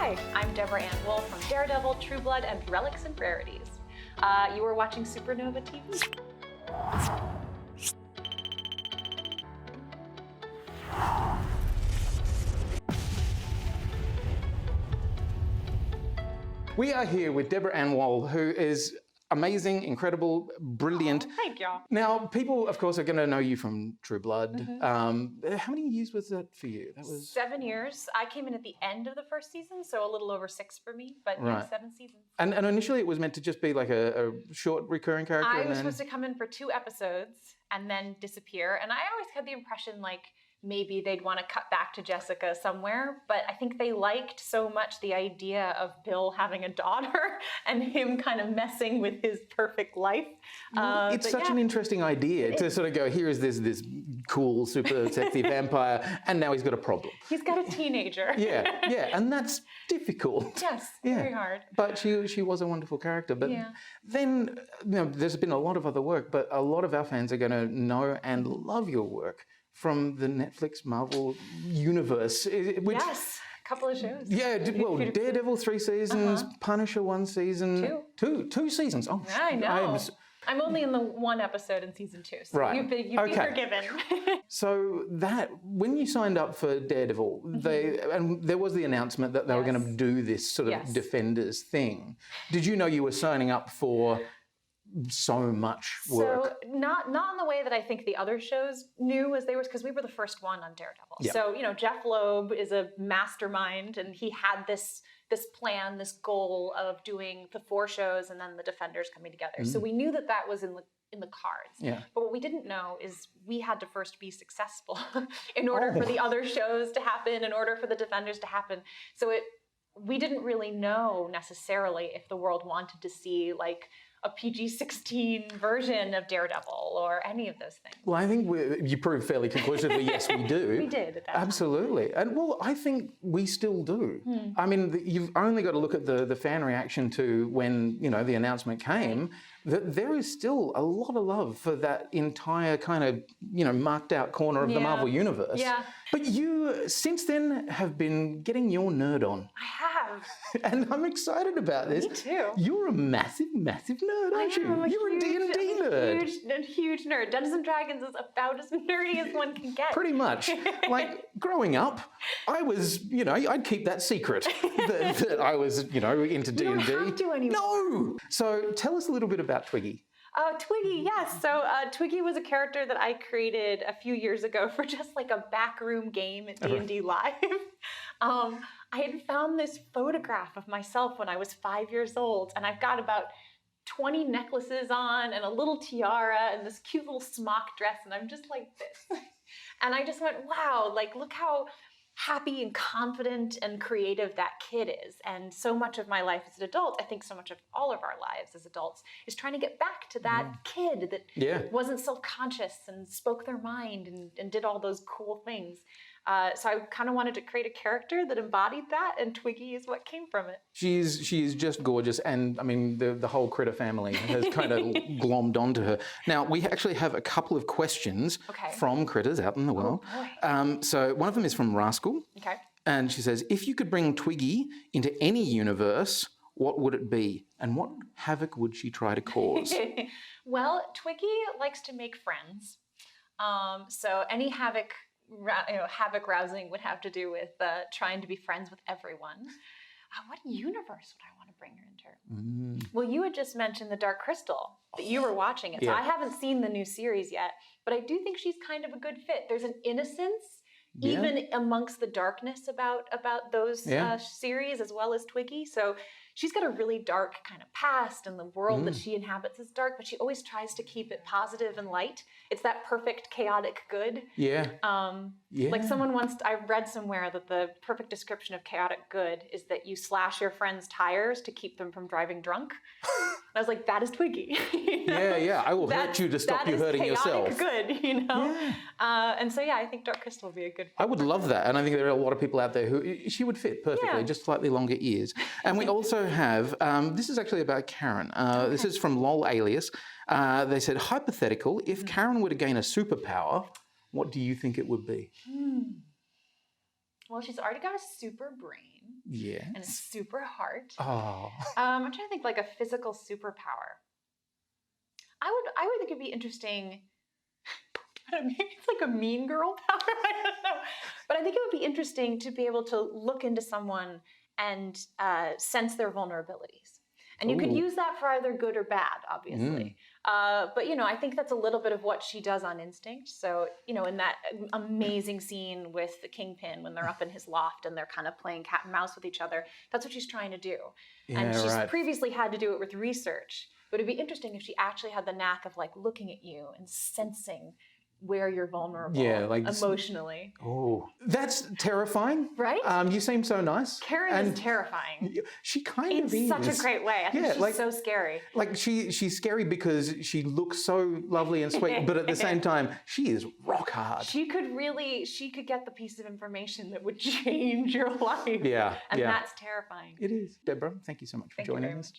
Hi, I'm Deborah Ann Woll from Daredevil, True Blood, and Relics and Rarities. You are watching Supanova TV. We are here with Deborah Ann Woll, who is amazing, incredible, brilliant. Oh, thank y'all. Now, people, of course, are going to know you from True Blood. How many years was that for you? That was 7 years. I came in at the end of the first season, so a little over 6 for me, but Right. yeah, 7 seasons. And initially it was meant to just be like a short recurring character. I and was then... supposed to come in for 2 episodes and then disappear, and I always had the impression like maybe they'd want to cut back to Jessica somewhere, but I think they liked so much the idea of Bill having a daughter and him kind of messing with his perfect life. It's such an interesting idea to sort of go, here is this cool, super sexy vampire, and now he's got a problem. He's got a teenager. Yeah, and that's difficult. Yes, Yeah. very hard. But she was a wonderful character. But then, there's been a lot of other work, but a lot of our fans are going to know and love your work from the Netflix Marvel universe. Which, yes, a couple of shows. Yeah, well, Daredevil 3 seasons, Punisher 1 season. 2 seasons. Oh, I know. I'm only in the 1 episode in season 2, so right. you've been forgiven. So that, when you signed up for Daredevil, and there was the announcement that they were going to do this sort of Defenders thing. Did you know you were signing up for so much work? So not in the way that I think the other shows knew, as they were, because we were the first one on Daredevil. Yeah. So Jeff Loeb is a mastermind, and he had this plan, this goal of doing the 4 shows and then the Defenders coming together. So we knew that was in the cards. Yeah. But what we didn't know is we had to first be successful in order for the other shows to happen, in order for the Defenders to happen. So we didn't really know necessarily if the world wanted to see like a PG-16 version of Daredevil or any of those things. Well, I think you proved fairly conclusively, yes, we do. We did at that Absolutely. And well, I think we still do. I mean, you've only got to look at the fan reaction to when, the announcement came, that there is still a lot of love for that entire kind of, marked out corner of the Marvel universe. Yeah. But you, since then, have been getting your nerd on. I have. And I'm excited about this. Me too. You're a massive, massive nerd, aren't you? You're a D&D nerd. Huge nerd. Dungeons and Dragons is about as nerdy as one can get. Pretty much. Like, growing up, I was, I'd keep that secret, that I was, into D&D. You don't have to anymore. No! So tell us a little bit about Twiggy. Twiggy, yes. So Twiggy was a character that I created a few years ago for just like a backroom game at D&D Live. I had found this photograph of myself when I was 5 years old, and I've got about 20 necklaces on and a little tiara and this cute little smock dress, and I'm just like this. And I just went, wow, like look how happy and confident and creative that kid is. And so much of my life as an adult, I think so much of all of our lives as adults, is trying to get back to that kid that wasn't self-conscious and spoke their mind and did all those cool things. So I kind of wanted to create a character that embodied that, and Twiggy is what came from it. She's just gorgeous, and I mean the whole critter family has kind of glommed onto her. Now we actually have a couple of questions from critters out in the world. So one of them is from Rascal, and she says, if you could bring Twiggy into any universe, what would it be, and what havoc would she try to cause? Well, Twiggy likes to make friends, so any havoc rousing would have to do with trying to be friends with everyone. What universe would I want to bring her into? Well, you had just mentioned the Dark Crystal, that you were watching it. So I haven't seen the new series yet, but I do think she's kind of a good fit. There's an innocence even amongst the darkness about those series, as well as Twiggy. So she's got a really dark kind of past, and the world that she inhabits is dark, but she always tries to keep it positive and light. It's that perfect chaotic good. Like someone once, I read somewhere that the perfect description of chaotic good is that you slash your friends' tires to keep them from driving drunk. I was like, that is Twiggy. I will hurt you to stop you hurting yourself. Good, and so I think Dark Crystal would be a good fit. I would love that, and I think there are a lot of people out there who she would fit perfectly, just slightly longer ears. And we also have, this is actually about Karen. This is from LOL Alias. They said, hypothetical, if Karen were to gain a superpower, what do you think it would be? Well, she's already got a super brain. Yes. And a super heart. Oh. I'm trying to think like a physical superpower. I would think it'd be interesting. Maybe it's like a mean girl power. I don't know. But I think it would be interesting to be able to look into someone and sense their vulnerabilities. And you could use that for either good or bad, obviously. But, you know, I think that's a little bit of what she does on instinct. So, you know, in that amazing scene with the Kingpin, when they're up in his loft and they're kind of playing cat and mouse with each other, that's what she's trying to do. Yeah, and she's previously had to do it with research. But it'd be interesting if she actually had the knack of like looking at you and sensing where you're vulnerable emotionally. Oh, that's terrifying. Right? You seem so nice. Karen is terrifying. She kind of is. In such a great way. I think she's so scary. Like she's scary because she looks so lovely and sweet, but at the same time, she is rock hard. She could get the piece of information that would change your life. Yeah. And that's terrifying. It is. Deborah, thank you so much for joining us.